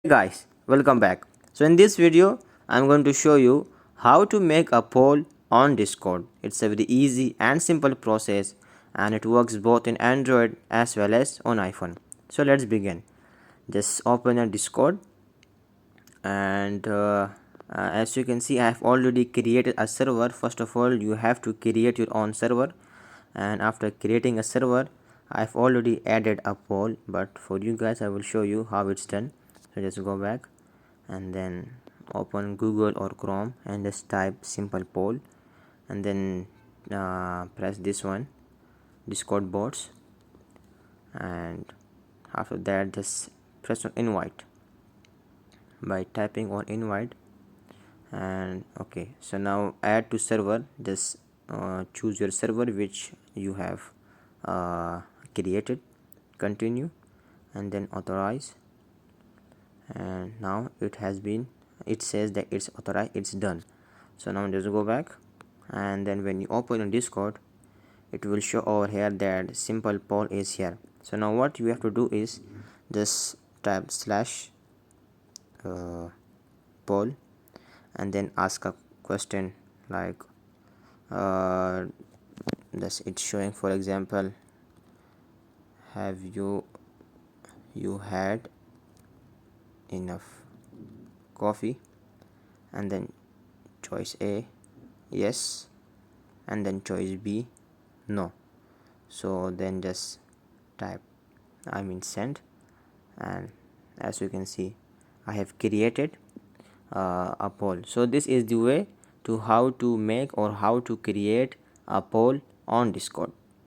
Guys, welcome back. So in this video I'm going to show you how to make a poll on Discord. It's a very easy and simple process and it works both in Android as well as on iPhone. So let's begin. Just open a Discord and as you can see I have already created a server. First of all you have to create your own server, and after creating a server I've already added a poll, but for you guys I will show you how it's done. So just go back and then open Google or Chrome and just type simple poll, and then press this one, Discord bots, and after that just press on invite by typing on invite. And okay, so now add to server. Just choose your server which you have created, continue, and then authorize. And now it says that it's authorized, it's done. So now just go back, and then when you open your Discord it will show over here that simple poll is here. So now what you have to do is just type slash poll and then ask a question like this. It's showing, for example, have you had enough coffee, and then choice A yes, and then choice B no. So then just type send, and as you can see I have created a poll. So this is the way to how to make or how to create a poll on Discord.